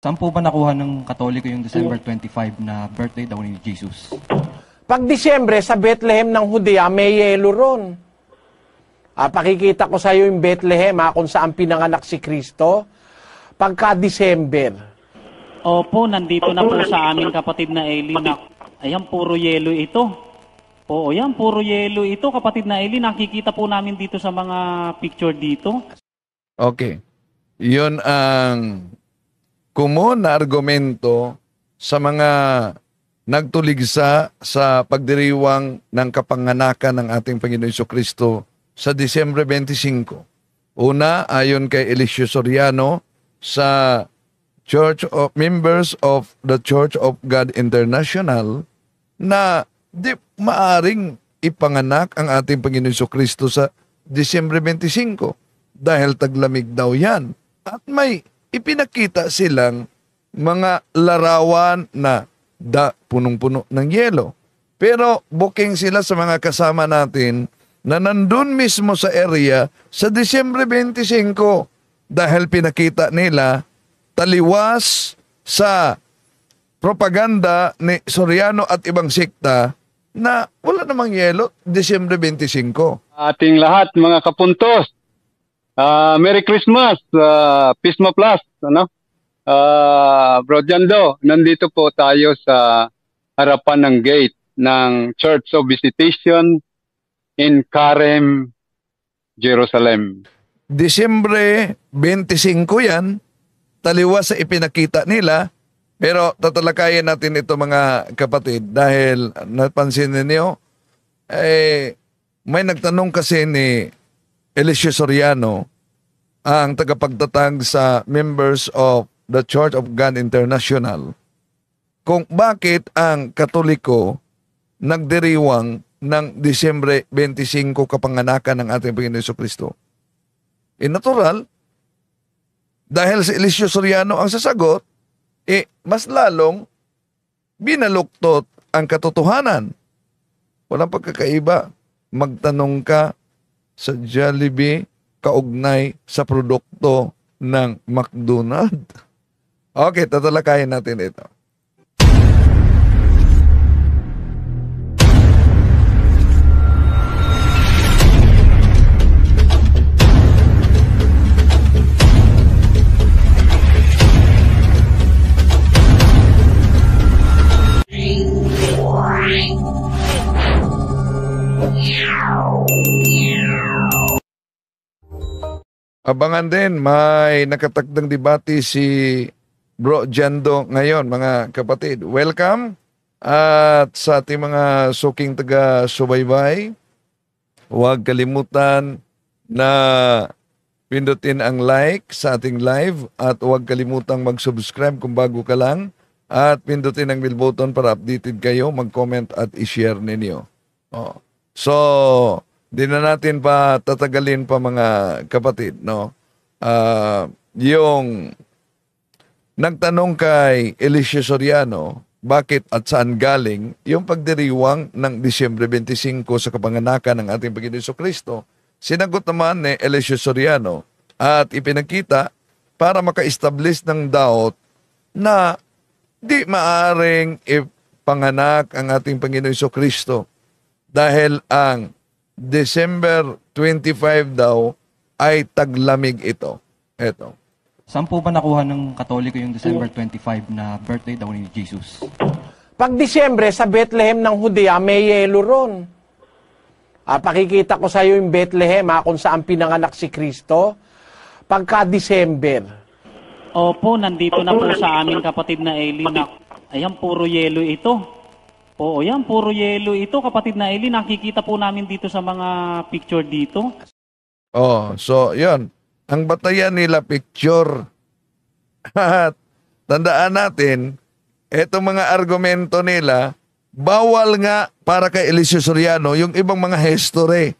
Saan po ba nakuha ng Katoliko yung December 25 na birthday daw ni Jesus? Pag Disyembre, sa Bethlehem ng Judea, may yelo ron. Pakikita ko sa iyo yung Bethlehem, kung saan pinanganak si Kristo. Pagka December. Opo, nandito na po sa amin kapatid na Eli na, ayan, puro yelo ito. Oo, yan, puro yelo ito, kapatid na Eli. Nakikita po namin dito sa mga picture dito. Okay. Yun ang common na argumento sa mga nagtuligsa sa pagdiriwang ng kapanganakan ng ating Panginoon Jesucristo sa Disyembre 25. Una, ayon kay Eliseo Soriano sa Members of the Church of God International, na di maaring ipanganak ang ating Panginoon Jesucristo sa Disyembre 25 dahil taglamig daw yan. At may ipinakita silang mga larawan na punong-puno ng yelo. Pero booking sila sa mga kasama natin na nandun mismo sa area sa Disyembre 25 dahil pinakita nila taliwas sa propaganda ni Soriano at ibang sikta na wala namang yelo Disyembre 25. Ating lahat mga kapuntos, Merry Christmas, Pisma Plus, Bro Jando, nandito po tayo sa harapan ng gate ng Church of Visitation in Karem, Jerusalem. Disyembre 25 yan, taliwas sa ipinakita nila, pero tatalakayin natin ito mga kapatid dahil napansin ninyo, may nagtanong kasi ni Eliseo Soriano, ang tagapagtatag sa Members of the Church of God International, kung bakit ang Katoliko nagdiriwang ng Disyembre 25 kapanganakan ng ating Panginoon Jesucristo. Natural, dahil si Eliseo Soriano ang sasagot, mas lalong binaluktot ang katotohanan. Walang pagkakaiba. Magtanong ka sa Jollibee kaugnay sa produkto ng McDonald's. Okay, tatalakayin natin ito. Abangan din, may nakatagdang debate si Bro Jando ngayon, mga kapatid. Welcome. At sa ating mga suking taga-subaybay, huwag kalimutan na pindutin ang like sa ating live at huwag kalimutang mag-subscribe kung bago ka lang at pindutin ang bell button para updated kayo, mag-comment at i-share ninyo. So, di na natin pa tatagalin pa mga kapatid, no? Yung nagtanong kay Eliseo Soriano, bakit at saan galing yung pagdiriwang ng Disyembre 25 sa kapanganakan ng ating Panginoon Jesucristo. Sinagot naman ni Eliseo Soriano at ipinakita para maka-establish ng doubt na di maaring ipanganak ang ating Panginoon Jesucristo dahil ang December 25 daw ay taglamig ito. Ito. Saan po ba nakuha ng Katoliko yung December 25 na birthday daw ni Jesus? Pag Disyembre, sa Bethlehem ng Judea, may yelo ron. Pakikita ko sa iyo yung Bethlehem, kung saan pinanganak si Kristo. Pagka December. Opo, nandito na po sa amin kapatid na Eli na, ayan, puro yelo ito. Oo, yan, puro yelo ito, kapatid na Eli. Nakikita po namin dito sa mga picture dito. So yun. Ang batayan nila picture. At tandaan natin, etong mga argumento nila, bawal nga para kay Eliseo Soriano yung ibang mga history.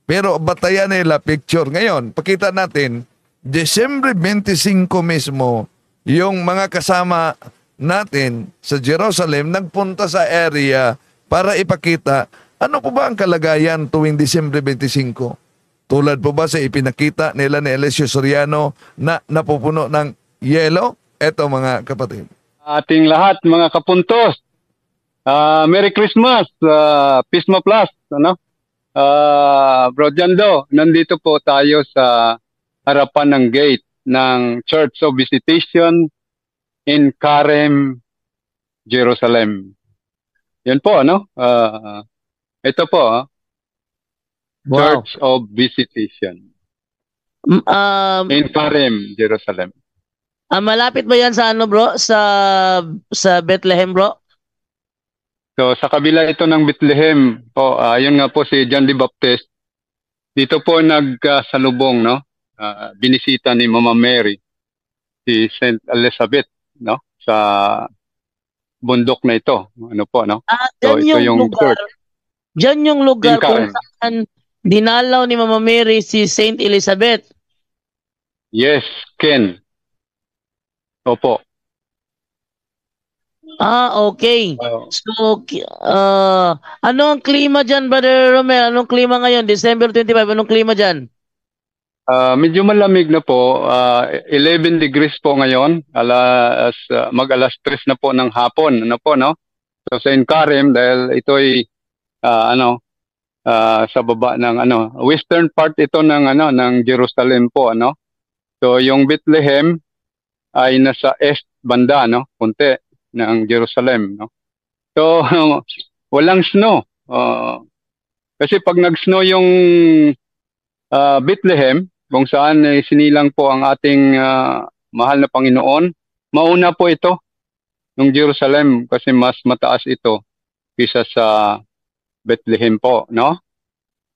Pero batayan nila picture. Ngayon, pakita natin, December 25 mismo, yung mga kasama natin sa Jerusalem nagpunta sa area para ipakita ano po ba ang kalagayan tuwing Disyembre 25. Tulad po ba sa ipinakita nila ni Eliseo Soriano na napupuno ng yelo? Eto mga kapatid. Ating lahat, mga kapuntos. Merry Christmas, Pisma Plus, ano? Bro Jando, nandito po tayo sa harapan ng gate ng Church of Visitation in Karem, Jerusalem. Yan po, ano? Ito po, Wow. Church of Visitation in Karem, Jerusalem. Malapit ba yan sa ano, bro? Sa Bethlehem, bro? So, sa kabila ito ng Bethlehem, po, yun nga po si John the Baptist. Dito po nagsalubong, no? Binisita ni Mama Mary si Saint Elizabeth, no? Sa bundok na ito. Ano po, no? So, ito yung lugar. church. Diyan yung lugar In kung Karen. saan dinalaw ni Mama Mary si Saint Elizabeth. Yes, Ken. Opo. Okay. Oh. So, ano ang klima dyan, Brother Romel? Anong klima ngayon? December 25, anong klima dyan? Medyo malamig na po. 11 degrees po ngayon. Mag-alas 3 na po ng hapon. Ano po, no? So, sa Inkarem, dahil ito ay, sa baba ng, western part ito ng, ng Jerusalem po, ano? So, yung Bethlehem ay nasa east banda, no? Kunti ng Jerusalem, no? So, walang snow. Kasi pag nag-snow yung Bethlehem, kung saan sinilang po ang ating mahal na Panginoon, mauna po ito ng Jerusalem kasi mas mataas ito kaysa sa Bethlehem po, no?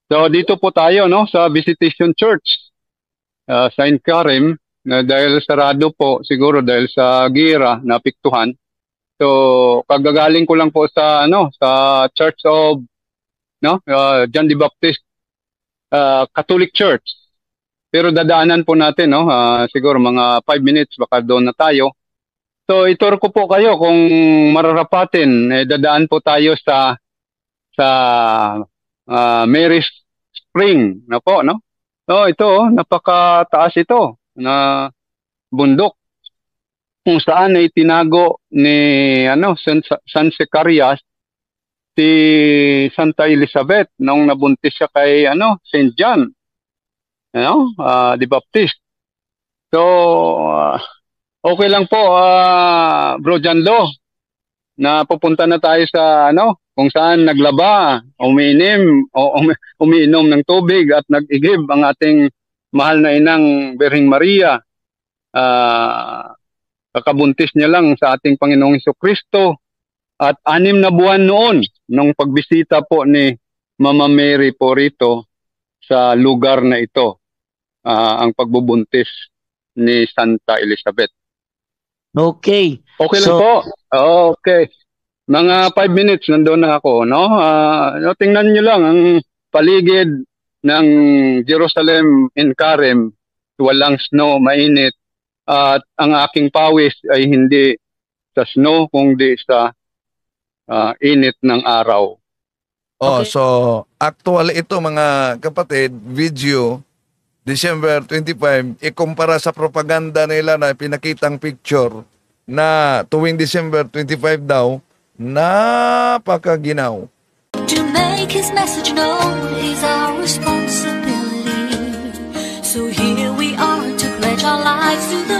So, dito po tayo, no? Sa Visitation Church, sa Inkarem, na dahil sarado po, siguro dahil sa gira, napiktuhan. So, kagagaling ko lang po sa, sa Church of, John the Baptist, Catholic Church. Pero dadaanan po natin, siguro mga 5 minutes, baka doon na tayo. So, ituro ko po kayo kung mararapatin, dadaan po tayo sa Mary's Spring na po, no? So, ito, napakataas ito na bundok kung saan ay tinago ni San Zacarias si Santa Elizabeth nung nabuntis siya kay Saint John the Baptist. So okay lang po, Bro Janlo, na pupunta na tayo sa kung saan naglaba, umiinom ng tubig at nag-igib ang ating mahal na inang Birheng Maria. Kakabuntis niya lang sa ating Panginoong Jesucristo at 6 na buwan noon nung pagbisita po ni Mama Mary po rito sa lugar na ito, ang pagbubuntis ni Santa Elizabeth. Okay. Okay lang po. Okay. Mga 5 minutes nandoon na ako, no? Tingnan niyo lang ang paligid ng Jerusalem in Karem. Walang snow, mainit. At ang aking pawis ay hindi sa snow, kundi sa init ng araw. Okay. So actually ito mga kapatid, video December 25, ikumpara sa propaganda nila na pinakitang picture na tuwing December 25 daw, napakaginaw. To make his message known is our responsibility. So here we are to pledge our lives to the